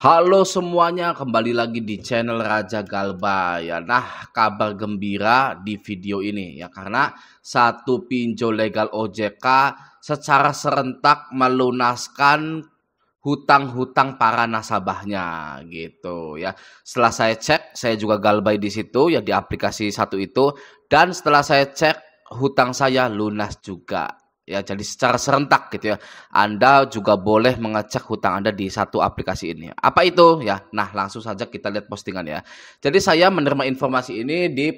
Halo semuanya, kembali lagi di channel Raja Galba ya. Nah, kabar gembira di video ini ya karena satu pinjol legal OJK secara serentak melunaskan hutang-hutang para nasabahnya gitu ya. Setelah saya cek, saya juga galbay di situ ya di aplikasi satu itu dan setelah saya cek hutang saya lunas juga. Ya, jadi secara serentak gitu ya. Anda juga boleh mengecek hutang Anda di satu aplikasi ini. Apa itu? Ya, nah langsung saja kita lihat postingan ya. Jadi saya menerima informasi ini di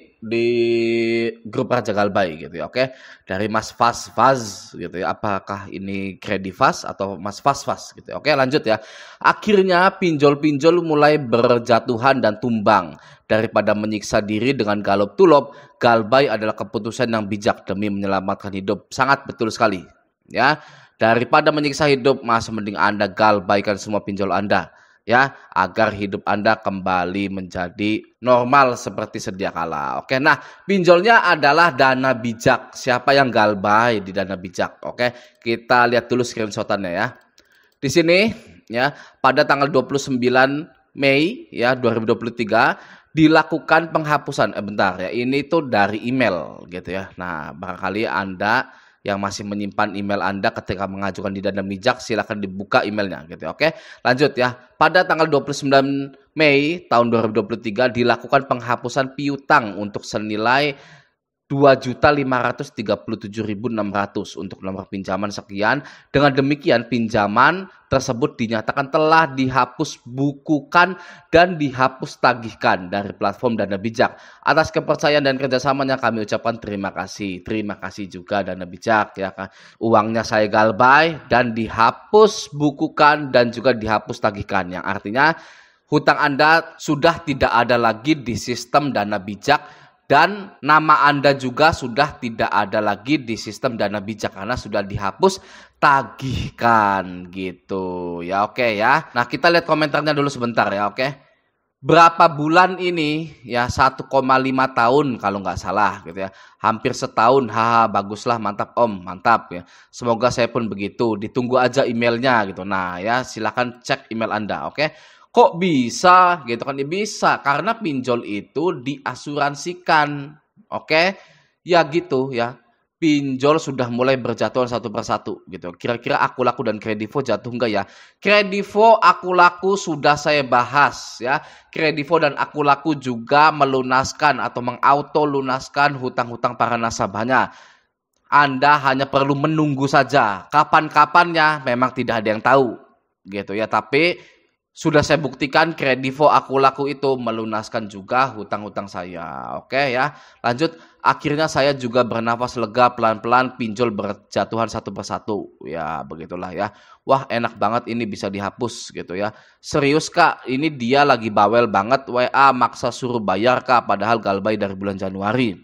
grup Raja Galbay gitu ya. Oke. Dari Mas Faz gitu ya. Apakah ini Credifaz atau Mas Faz gitu ya. Oke, lanjut ya. Akhirnya pinjol-pinjol mulai berjatuhan dan tumbang. Daripada menyiksa diri dengan galop-tulop, galbay adalah keputusan yang bijak demi menyelamatkan hidup. Sangat betul sekali. Ya, daripada menyiksa hidup, masih mending Anda galbaykan semua pinjol Anda. Ya, agar hidup Anda kembali menjadi normal seperti sedia kala. Oke, nah pinjolnya adalah Dana Bijak. Siapa yang galbay di Dana Bijak? Oke, kita lihat dulu screenshotannya ya. Di sini ya, pada tanggal 29 Mei ya 2023 dilakukan penghapusan. Bentar ya, ini tuh dari email gitu ya. Nah, barangkali Anda yang masih menyimpan email Anda ketika mengajukan di Dana Bijak, silakan dibuka emailnya gitu ya. Oke, lanjut ya. Pada tanggal 29 Mei tahun 2023 dilakukan penghapusan piutang untuk senilai 2.537.600 untuk nomor pinjaman sekian. Dengan demikian pinjaman tersebut dinyatakan telah dihapus bukukan dan dihapus tagihkan dari platform Dana Bijak. Atas kepercayaan dan kerjasamanya kami ucapkan terima kasih. Terima kasih juga Dana Bijak ya kan. Uangnya saya galbay dan dihapus bukukan dan juga dihapus tagihkan. Yang artinya hutang Anda sudah tidak ada lagi di sistem Dana Bijak. Dan nama Anda juga sudah tidak ada lagi di sistem Dana Bijak karena sudah dihapus tagihkan gitu ya. Oke ya. Nah, kita lihat komentarnya dulu sebentar ya. Oke. Berapa bulan ini ya, 1,5 tahun kalau nggak salah gitu ya. Hampir setahun. Haha, baguslah, mantap Om, mantap ya. Semoga saya pun begitu. Ditunggu aja emailnya gitu. Nah ya, silakan cek email Anda. Oke. Kok bisa gitu kan? Ya bisa karena pinjol itu diasuransikan. Oke? Ya gitu ya. Pinjol sudah mulai berjatuhan satu persatu gitu. Kira-kira Aku Laku dan Kredivo jatuh enggak ya? Kredivo, Aku Laku sudah saya bahas ya. Kredivo dan Aku Laku juga melunaskan atau mengauto lunaskan hutang-hutang para nasabahnya. Anda hanya perlu menunggu saja. Kapan-kapannya memang tidak ada yang tahu gitu ya. Tapi sudah saya buktikan Kredivo, Aku Laku itu melunaskan juga hutang-hutang saya. Oke ya, lanjut. Akhirnya saya juga bernafas lega, pelan-pelan pinjol berjatuhan satu persatu. Ya begitulah ya. Wah, enak banget ini bisa dihapus gitu ya. Serius Kak, ini dia lagi bawel banget. WA maksa suruh bayar Kak, padahal galbay dari bulan Januari.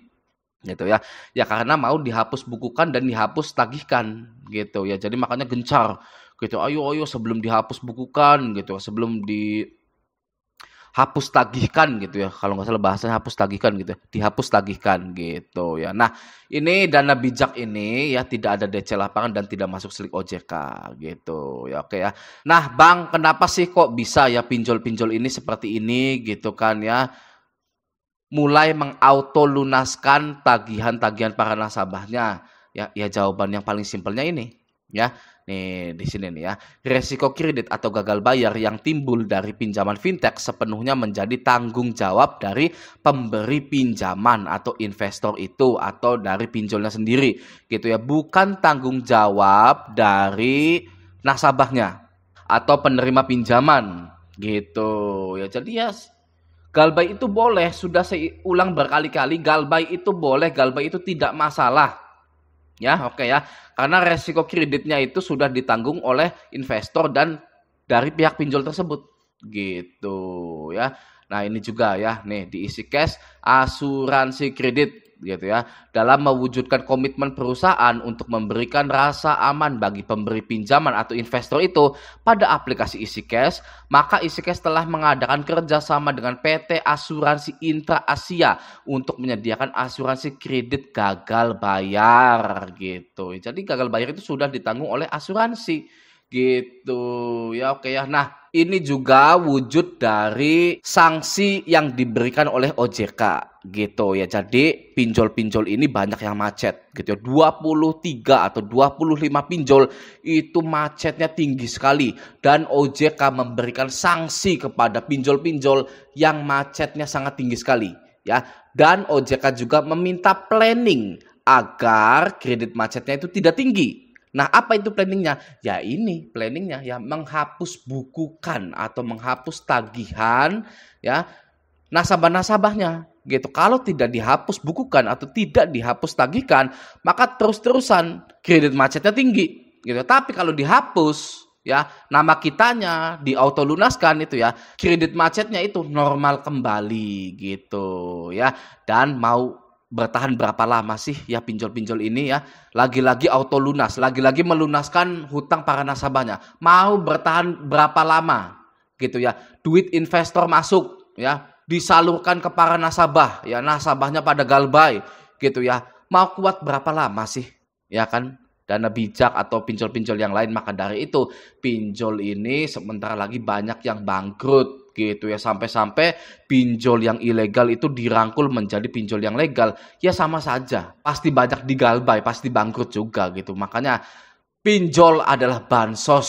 Gitu ya. Ya karena mau dihapus bukukan dan dihapus tagihkan gitu ya. Jadi makanya gencar gitu. Ayo sebelum dihapus bukukan gitu, sebelum dihapus tagihkan gitu ya. Kalau nggak salah bahasanya hapus tagihkan gitu. Dihapus tagihkan gitu ya. Nah, ini Dana Bijak ini ya tidak ada DC lapangan dan tidak masuk slik OJK gitu ya. Oke ya. Nah, Bang, kenapa sih kok bisa ya pinjol-pinjol ini seperti ini gitu kan ya? Mulai mengauto lunaskan tagihan-tagihan para nasabahnya. Ya jawaban yang paling simpelnya ini ya. Nih di sini nih ya. Resiko kredit atau gagal bayar yang timbul dari pinjaman fintech sepenuhnya menjadi tanggung jawab dari pemberi pinjaman atau investor itu atau dari pinjolnya sendiri gitu ya. Bukan tanggung jawab dari nasabahnya atau penerima pinjaman gitu ya. Jadi ya galbay itu boleh, sudah saya ulang berkali-kali, galbay itu boleh, galbay itu tidak masalah. Ya, oke ya. Karena resiko kreditnya itu sudah ditanggung oleh investor dan dari pihak pinjol tersebut. Gitu ya. Nah, ini juga ya, nih diisi cash asuransi kredit gitu ya. Dalam mewujudkan komitmen perusahaan untuk memberikan rasa aman bagi pemberi pinjaman atau investor itu pada aplikasi isi cash, maka isi cash telah mengadakan kerjasama dengan PT Asuransi Intra Asia untuk menyediakan asuransi kredit gagal bayar gitu. Jadi gagal bayar itu sudah ditanggung oleh asuransi gitu ya. Oke ya. Nah, Ini juga wujud dari sanksi yang diberikan oleh OJK gitu ya. Jadi pinjol-pinjol ini banyak yang macet gitu ya. 23 atau 25 pinjol itu macetnya tinggi sekali dan OJK memberikan sanksi kepada pinjol-pinjol yang macetnya sangat tinggi sekali ya. Dan OJK juga meminta planning agar kredit macetnya itu tidak tinggi. Nah, apa itu planningnya? Ya ini planningnya ya menghapus bukukan atau menghapus tagihan ya nasabah-nasabahnya gitu. Kalau tidak dihapus bukukan atau tidak dihapus tagihkan, maka terus-terusan kredit macetnya tinggi gitu. Tapi kalau dihapus ya nama kitanya di auto lunaskan itu ya kredit macetnya itu normal kembali gitu ya. Dan mau bertahan berapa lama sih ya pinjol-pinjol ini ya? Lagi-lagi auto lunas, lagi-lagi melunaskan hutang para nasabahnya. Mau bertahan berapa lama gitu ya? Duit investor masuk ya, disalurkan ke para nasabah ya, nasabahnya pada galbay gitu ya. Mau kuat berapa lama sih? Ya kan? Dana bijak atau pinjol-pinjol yang lain. Maka dari itu pinjol ini sementara lagi banyak yang bangkrut gitu ya, sampai-sampai pinjol yang ilegal itu dirangkul menjadi pinjol yang legal. Ya sama saja, pasti banyak digalbay, pasti bangkrut juga gitu. Makanya pinjol adalah bansos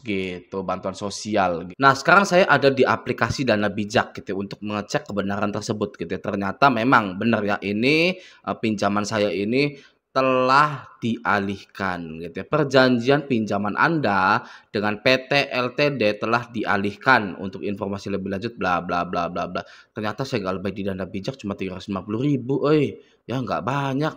gitu, bantuan sosial. Nah, sekarang saya ada di aplikasi Dana Bijak gitu untuk mengecek kebenaran tersebut gitu. Ternyata memang benar ya, ini pinjaman saya ini telah dialihkan gitu ya. Perjanjian pinjaman Anda dengan PT LTD telah dialihkan untuk informasi lebih lanjut bla bla bla bla bla. Ternyata saya galbay di Dana Bijak cuma 350.000, ya nggak banyak.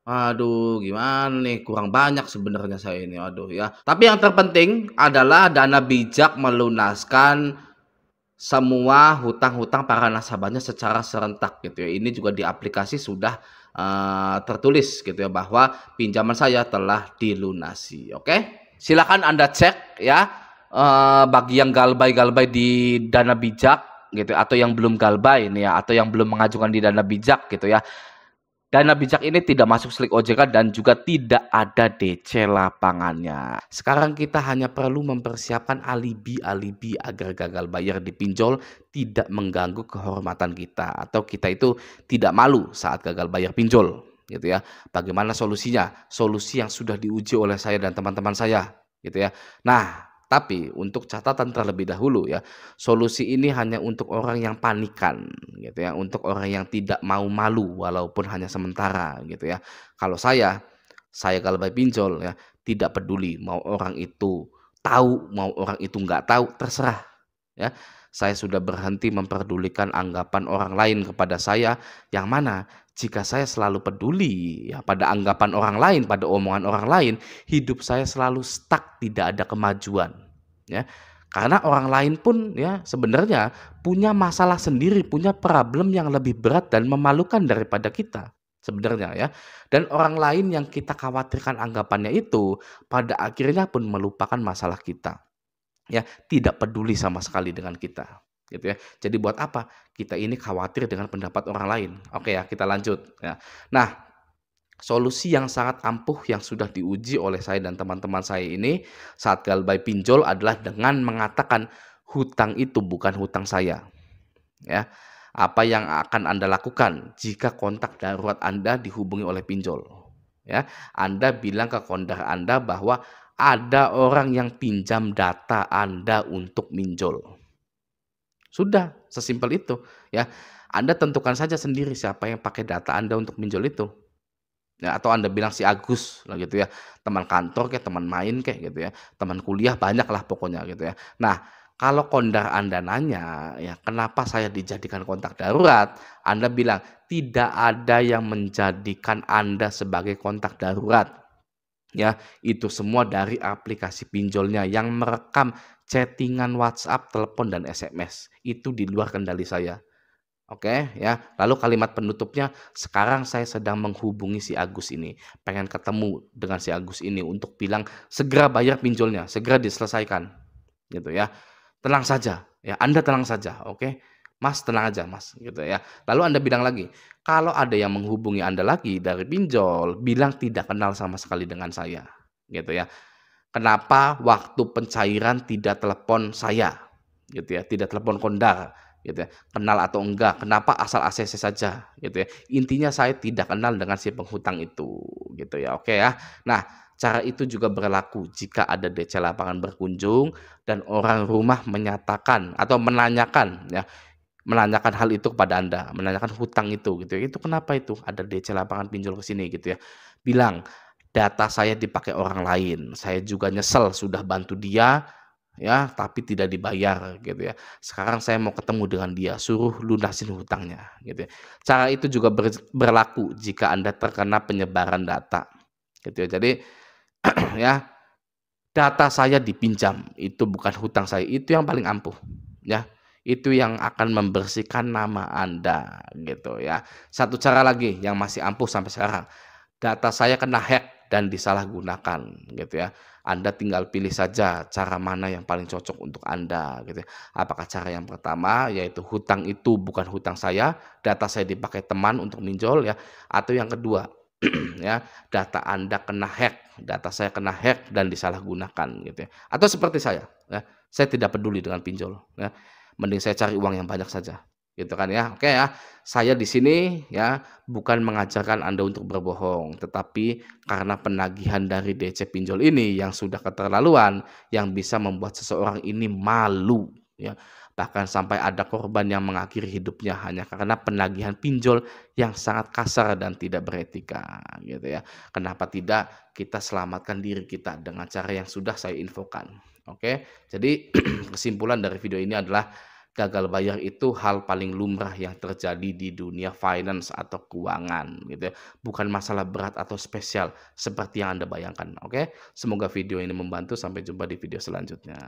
Aduh, gimana nih? Kurang banyak sebenarnya saya ini. Aduh ya. Tapi yang terpenting adalah Dana Bijak melunaskan semua hutang-hutang para nasabahnya secara serentak gitu ya. Ini juga di aplikasi sudah tertulis gitu ya bahwa pinjaman saya telah dilunasi. Oke? Silakan Anda cek ya bagi yang galbay-galbay di Dana Bijak gitu atau yang belum galbay nih ya atau yang belum mengajukan di Dana Bijak gitu ya. Dana Bijak ini tidak masuk slik OJK dan juga tidak ada DC lapangannya. Sekarang kita hanya perlu mempersiapkan alibi-alibi agar gagal bayar di pinjol tidak mengganggu kehormatan kita atau kita itu tidak malu saat gagal bayar pinjol gitu ya. Bagaimana solusinya? Solusi yang sudah diuji oleh saya dan teman-teman saya gitu ya. Nah, tapi untuk catatan terlebih dahulu ya, solusi ini hanya untuk orang yang panikan gitu ya, untuk orang yang tidak mau malu walaupun hanya sementara gitu ya. Kalau saya galbay pinjol ya, tidak peduli mau orang itu tahu, mau orang itu nggak tahu, terserah ya. Saya sudah berhenti memperdulikan anggapan orang lain kepada saya, yang mana jika saya selalu peduli ya pada anggapan orang lain, pada omongan orang lain, hidup saya selalu stuck, tidak ada kemajuan ya. Karena orang lain pun ya sebenarnya punya masalah sendiri, punya problem yang lebih berat dan memalukan daripada kita sebenarnya ya. Dan orang lain yang kita khawatirkan anggapannya itu pada akhirnya pun melupakan masalah kita. Ya, tidak peduli sama sekali dengan kita gitu ya. Jadi buat apa kita ini khawatir dengan pendapat orang lain? Oke ya, kita lanjut ya. Nah, solusi yang sangat ampuh yang sudah diuji oleh saya dan teman-teman saya ini saat galbay pinjol adalah dengan mengatakan hutang itu bukan hutang saya ya. Apa yang akan Anda lakukan jika kontak darurat Anda dihubungi oleh pinjol ya? Anda bilang ke kontak Anda bahwa ada orang yang pinjam data Anda untuk minjol. Sudah, sesimpel itu ya. Anda tentukan saja sendiri siapa yang pakai data Anda untuk minjol itu. Ya, atau Anda bilang si Agus lah gitu ya. Teman kantor kayak, teman main kayak gitu ya. Teman kuliah banyak lah pokoknya gitu ya. Nah, kalau kondak Anda nanya ya, kenapa saya dijadikan kontak darurat? Anda bilang tidak ada yang menjadikan Anda sebagai kontak darurat. Ya, itu semua dari aplikasi pinjolnya yang merekam chattingan WhatsApp, telepon, dan SMS. Itu di luar kendali saya. Oke ya. Lalu kalimat penutupnya, sekarang saya sedang menghubungi si Agus ini. Pengen ketemu dengan si Agus ini untuk bilang segera bayar pinjolnya, segera diselesaikan. Gitu ya. Tenang saja ya, Anda tenang saja, oke? Mas tenang aja Mas gitu ya. Lalu Anda bilang lagi, kalau ada yang menghubungi Anda lagi dari pinjol, bilang tidak kenal sama sekali dengan saya gitu ya. Kenapa waktu pencairan tidak telepon saya gitu ya, tidak telepon kondar, gitu ya, kenal atau enggak, kenapa asal ACC saja, gitu ya. Intinya saya tidak kenal dengan si penghutang itu, gitu ya, oke ya. Nah, cara itu juga berlaku jika ada DC lapangan berkunjung dan orang rumah menyatakan atau menanyakan ya, menanyakan hal itu kepada Anda, menanyakan hutang itu gitu ya, "Itu kenapa itu ada DC lapangan pinjol ke sini?" Gitu ya. Bilang, "Data saya dipakai orang lain, saya juga nyesel sudah bantu dia ya, tapi tidak dibayar," gitu ya. "Sekarang saya mau ketemu dengan dia, suruh lunasin hutangnya," gitu ya. Cara itu juga berlaku jika Anda terkena penyebaran data, gitu ya. Jadi ya, data saya dipinjam, itu bukan hutang saya, itu yang paling ampuh, ya. Itu yang akan membersihkan nama Anda, gitu ya. Satu cara lagi yang masih ampuh sampai sekarang, data saya kena hack dan disalahgunakan, gitu ya. Anda tinggal pilih saja cara mana yang paling cocok untuk Anda, gitu ya. Apakah cara yang pertama, yaitu hutang itu bukan hutang saya, data saya dipakai teman untuk minjol ya, atau yang kedua, ya, data Anda kena hack, data saya kena hack dan disalahgunakan gitu ya. Atau seperti saya, ya, saya tidak peduli dengan pinjol, ya. Mending saya cari uang yang banyak saja, gitu kan ya. Oke ya, saya di sini ya bukan mengajarkan Anda untuk berbohong, tetapi karena penagihan dari DC pinjol ini yang sudah keterlaluan, yang bisa membuat seseorang ini malu, ya. Bahkan sampai ada korban yang mengakhiri hidupnya hanya karena penagihan pinjol yang sangat kasar dan tidak beretika gitu ya. Kenapa tidak kita selamatkan diri kita dengan cara yang sudah saya infokan. Oke. Jadi kesimpulan dari video ini adalah gagal bayar itu hal paling lumrah yang terjadi di dunia finance atau keuangan gitu ya. Bukan masalah berat atau spesial seperti yang Anda bayangkan. Oke. Semoga video ini membantu. Sampai jumpa di video selanjutnya.